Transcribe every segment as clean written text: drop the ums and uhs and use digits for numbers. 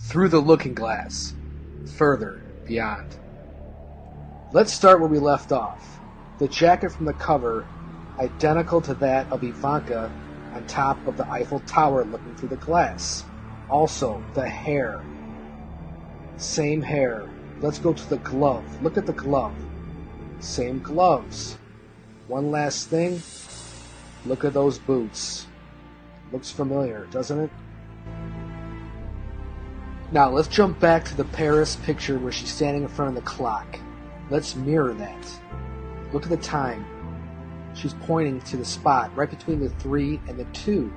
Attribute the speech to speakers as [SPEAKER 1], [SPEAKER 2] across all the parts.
[SPEAKER 1] Through the looking glass. Further beyond. Let's start where we left off. The jacket from the cover, identical to that of Ivanka on top of the Eiffel Tower looking through the glass. Also, the hair. Same hair. Let's go to the glove. Look at the glove. Same gloves. One last thing. Look at those boots. Looks familiar, doesn't it? Now, let's jump back to the Paris picture where she's standing in front of the clock. Let's mirror that. Look at the time. She's pointing to the spot right between the 3 and the 2.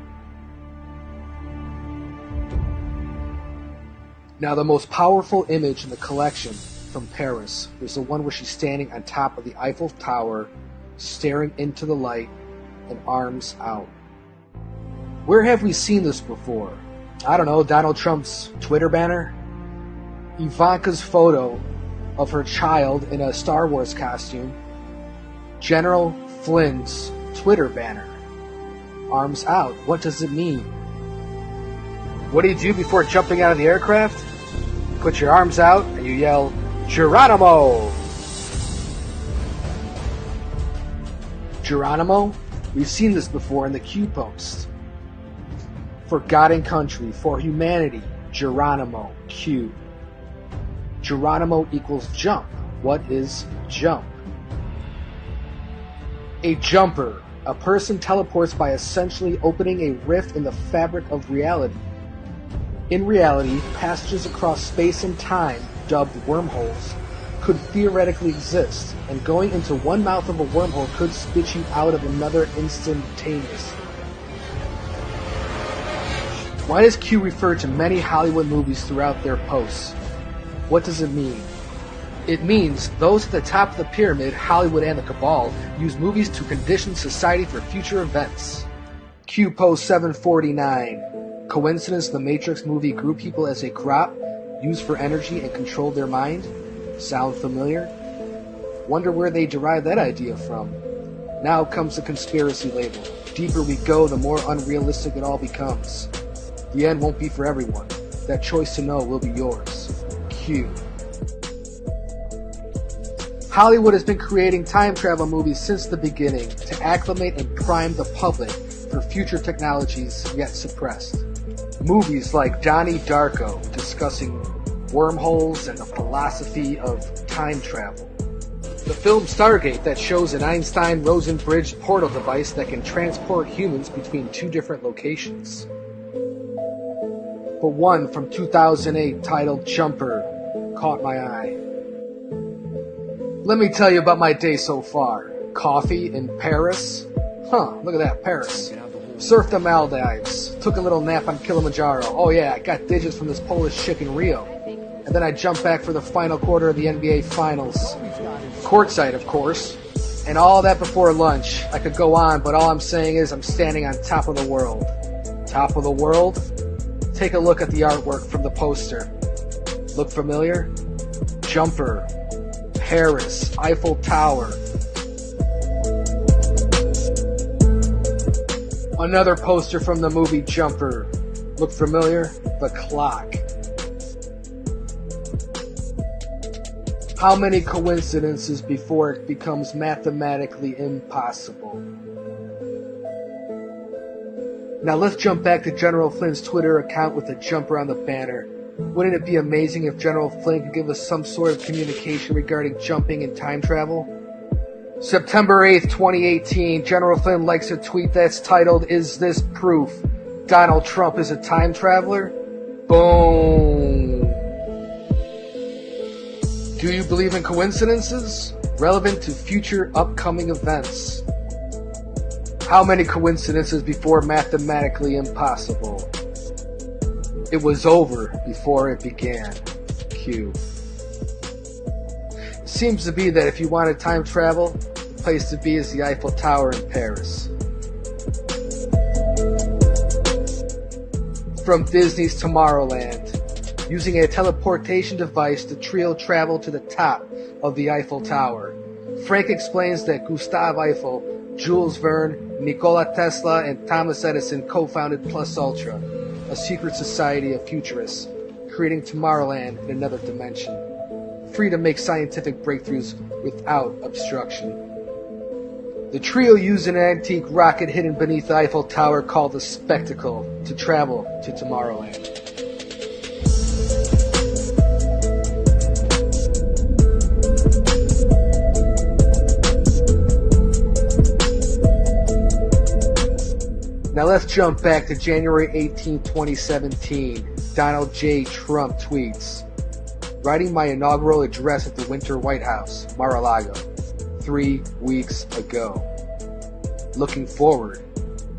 [SPEAKER 1] Now, the most powerful image in the collection from Paris is the one where she's standing on top of the Eiffel Tower, staring into the light and arms out. Where have we seen this before? I don't know, Donald Trump's Twitter banner? Ivanka's photo of her child in a Star Wars costume. General Flynn's Twitter banner. Arms out. What does it mean? What do you do before jumping out of the aircraft? Put your arms out and you yell, Geronimo! Geronimo? We've seen this before in the Q post. For God and country, for humanity, Geronimo, Q. Geronimo equals jump. What is jump? A jumper. A person teleports by essentially opening a rift in the fabric of reality. In reality, passages across space and time, dubbed wormholes, could theoretically exist, and going into one mouth of a wormhole could spit you out of another instantaneously. Why does Q refer to many Hollywood movies throughout their posts? What does it mean? It means those at the top of the pyramid, Hollywood and the cabal, use movies to condition society for future events. Q post 749. Coincidence the Matrix movie grew people as a crop, used for energy and controlled their mind? Sound familiar? Wonder where they derived that idea from. Now comes the conspiracy label. Deeper we go, the more unrealistic it all becomes. The end won't be for everyone. That choice to know will be yours. Q. Hollywood has been creating time travel movies since the beginning to acclimate and prime the public for future technologies yet suppressed. Movies like Donnie Darko discussing wormholes and the philosophy of time travel. The film Stargate that shows an Einstein-Rosen bridge portal device that can transport humans between two different locations. But one from 2008 titled Jumper caught my eye. Let me tell you about my day so far. Coffee in Paris. Look at that, Paris. Surfed the Maldives. Took a little nap on Kilimanjaro. Oh yeah, I got digits from this Polish chick in Rio. And then I jumped back for the final quarter of the NBA Finals. Courtside, of course. And all that before lunch. I could go on, but all I'm saying is I'm standing on top of the world. Top of the world? Take a look at the artwork from the poster. Look familiar? Jumper. Paris. Eiffel Tower. Another poster from the movie Jumper. Look familiar? The clock. How many coincidences before it becomes mathematically impossible? Now let's jump back to General Flynn's Twitter account with the jumper on the banner. Wouldn't it be amazing if General Flynn could give us some sort of communication regarding jumping and time travel? September 8th, 2018, General Flynn likes a tweet that's titled, "Is this proof Donald Trump is a time traveler?" Boom. Do you believe in coincidences? Relevant to future upcoming events. How many coincidences before mathematically impossible? It was over before it began. Q. Seems to be that if you wanted time travel, the place to be is the Eiffel Tower in Paris. From Disney's Tomorrowland. Using a teleportation device, the trio travel to the top of the Eiffel Tower. Frank explains that Gustave Eiffel, Jules Verne, Nikola Tesla, and Thomas Edison co-founded Plus Ultra, a secret society of futurists. creating Tomorrowland in another dimension, free to make scientific breakthroughs without obstruction. The trio used an antique rocket hidden beneath the Eiffel Tower called the Spectacle to travel to Tomorrowland. Now let's jump back to January 18, 2017. Donald J. Trump tweets, "Writing my inaugural address at the Winter White House, Mar-a-Lago, 3 weeks ago. Looking forward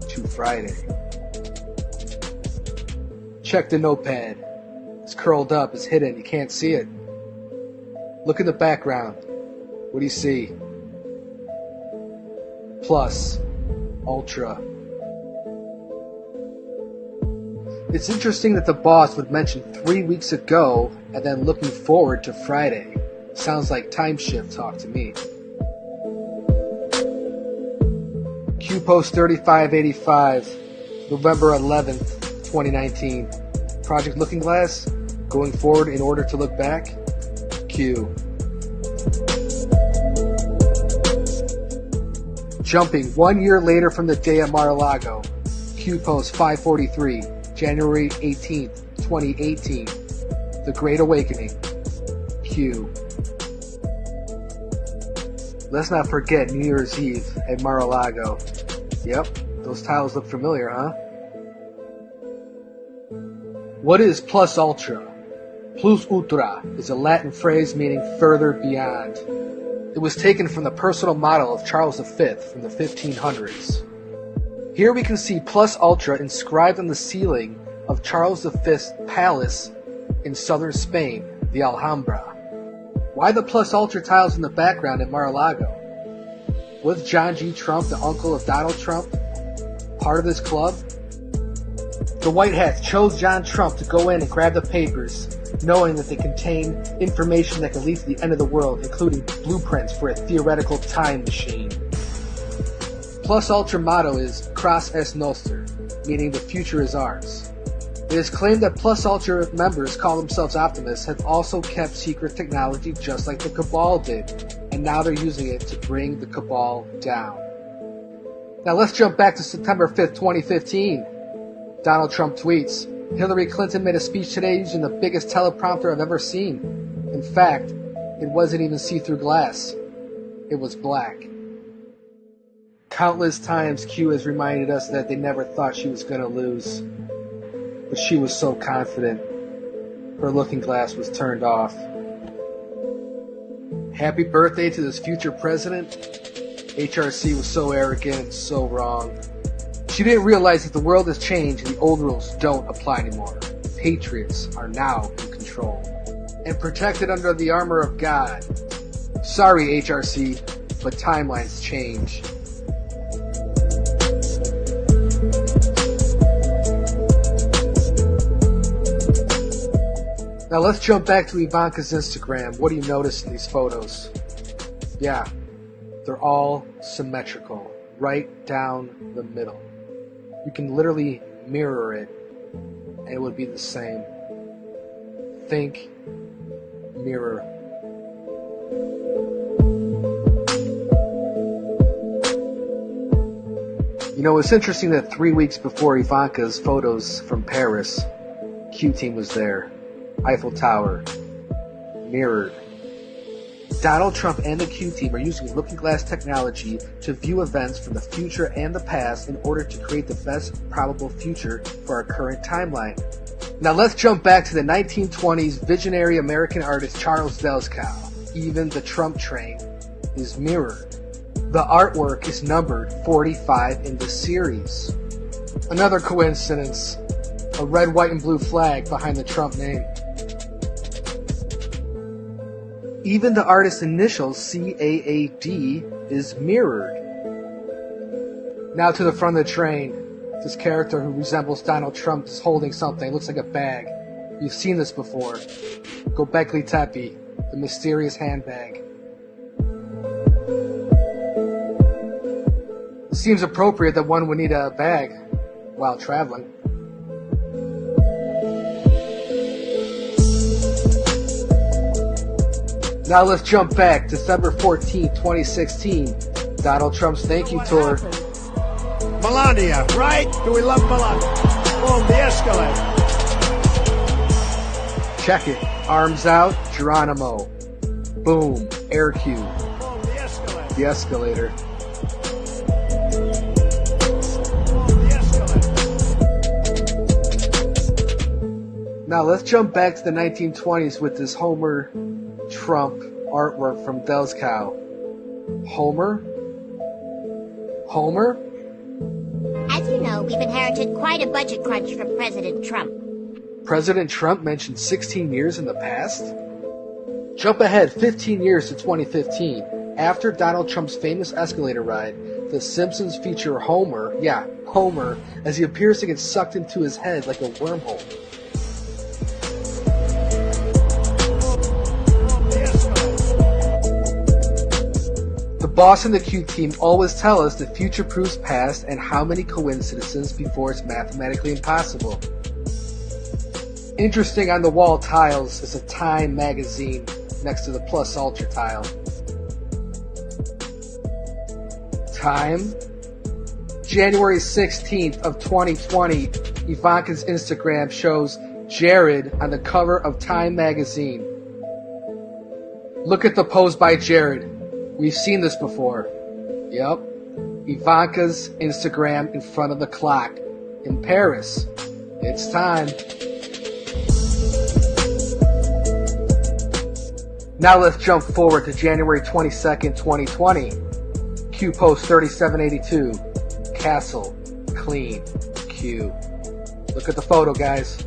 [SPEAKER 1] to Friday." Check the notepad. It's curled up, it's hidden, you can't see it. Look in the background. What do you see? Plus, ultra. It's interesting that the boss would mention 3 weeks ago and then looking forward to Friday. Sounds like time shift talk to me. Q Post 3585, November 11th, 2019. Project Looking Glass, going forward in order to look back. Q. Jumping 1 year later from the day at Mar-a-Lago. Q Post 543. January 18th, 2018, The Great Awakening, Q. Let's not forget New Year's Eve at Mar-a-Lago. Yep, those tiles look familiar, huh? What is plus ultra? Plus ultra is a Latin phrase meaning further beyond. It was taken from the personal model of Charles V from the 1500s. Here we can see plus ultra inscribed on the ceiling of Charles V's palace in southern Spain, the Alhambra. Why the plus ultra tiles in the background at Mar-a-Lago? Was John G. Trump, the uncle of Donald Trump, part of this club? The White Hats chose John Trump to go in and grab the papers, knowing that they contain information that could lead to the end of the world, including blueprints for a theoretical time machine. Plus Ultra motto is Cras est Noster, meaning the future is ours. It is claimed that Plus Ultra members call themselves optimists have also kept secret technology just like the Cabal did, and now they're using it to bring the Cabal down. Now let's jump back to September 5th, 2015. Donald Trump tweets, "Hillary Clinton made a speech today using the biggest teleprompter I've ever seen. In fact, it wasn't even see-through glass. It was black." Countless times Q has reminded us that they never thought she was going to lose. But she was so confident. Her looking glass was turned off. Happy birthday to this future president. HRC was so arrogant and so wrong. She didn't realize that the world has changed and the old rules don't apply anymore. Patriots are now in control and protected under the armor of God. Sorry, HRC, but timelines change. Now let's jump back to Ivanka's Instagram. What do you notice in these photos? Yeah, they're all symmetrical, right down the middle. You can literally mirror it, and it would be the same. Think, mirror. You know, it's interesting that 3 weeks before Ivanka's photos from Paris, Q-Team was there. Eiffel Tower, mirrored. Donald Trump and the Q-Team are using looking glass technology to view events from the future and the past in order to create the best probable future for our current timeline. Now let's jump back to the 1920s visionary American artist Charles Delskow. Even the Trump train is mirrored. The artwork is numbered 45 in the series. Another coincidence, a red, white, and blue flag behind the Trump name. Even the artist's initials, CAAD, is mirrored. Now to the front of the train. This character who resembles Donald Trump is holding something. It looks like a bag. You've seen this before. Gobekli Tepe, the mysterious handbag. It seems appropriate that one would need a bag while traveling. Now let's jump back, December 14th, 2016, Donald Trump's thank you tour.
[SPEAKER 2] Melania, right? Do we love Melania? Boom, the escalator.
[SPEAKER 1] Check it. Arms out, Geronimo. Boom, air cue.
[SPEAKER 2] Boom, the escalator.
[SPEAKER 1] The escalator.
[SPEAKER 2] Boom, the escalator.
[SPEAKER 1] Now let's jump back to the 1920s with this Homer Trump artwork from Dell's Cow. Homer? Homer?
[SPEAKER 3] As you know, we've inherited quite a budget crunch from President Trump.
[SPEAKER 1] President Trump mentioned 16 years in the past? Jump ahead 15 years to 2015. After Donald Trump's famous escalator ride, The Simpsons feature Homer, Homer, as he appears to get sucked into his head like a wormhole. The boss and the Q team always tell us the future proves past and how many coincidences before it's mathematically impossible. Interesting on the wall tiles is a Time magazine next to the Plus Ultra tile. Time? January 16th of 2020, Ivanka's Instagram shows Jared on the cover of Time magazine. Look at the pose by Jared. We've seen this before. Yep. Ivanka's Instagram in front of the clock in Paris. It's time. Now let's jump forward to January 22nd, 2020. Q post 3782. Castle. Clean. Q. Look at the photo, guys.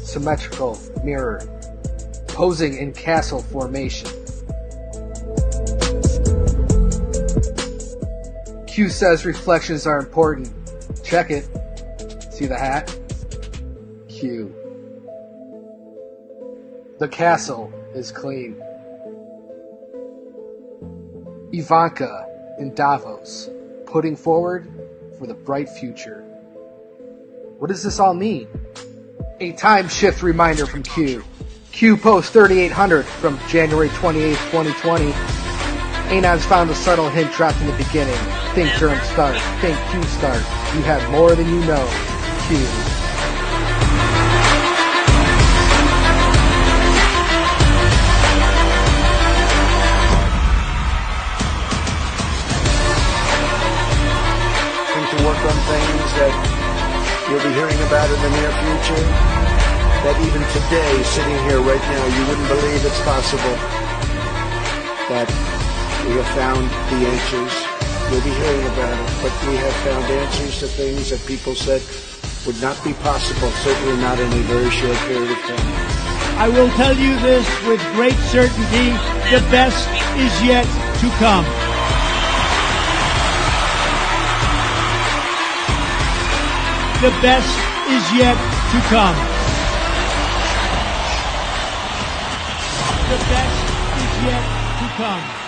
[SPEAKER 1] Symmetrical. Mirror. Posing in castle formation. Q says reflections are important. Check it. See the hat? Q. The castle is clean. Ivanka in Davos, putting forward for the bright future. What does this all mean? A time shift reminder from Q. Q post 3800 from January 28th, 2020. Anon's found a subtle hint dropped in the beginning. Think germ start. Think Q start. You have more than you know. Q.
[SPEAKER 2] To work on things that you'll be hearing about in the near future, that even today, sitting here right now, you wouldn't believe it's possible that we have found the answers. You'll be hearing about it, but we have found answers to things that people said would not be possible, certainly not in a very short period of time.
[SPEAKER 4] I will tell you this with great certainty, the best is yet to come. The best is yet to come. The best is yet to come.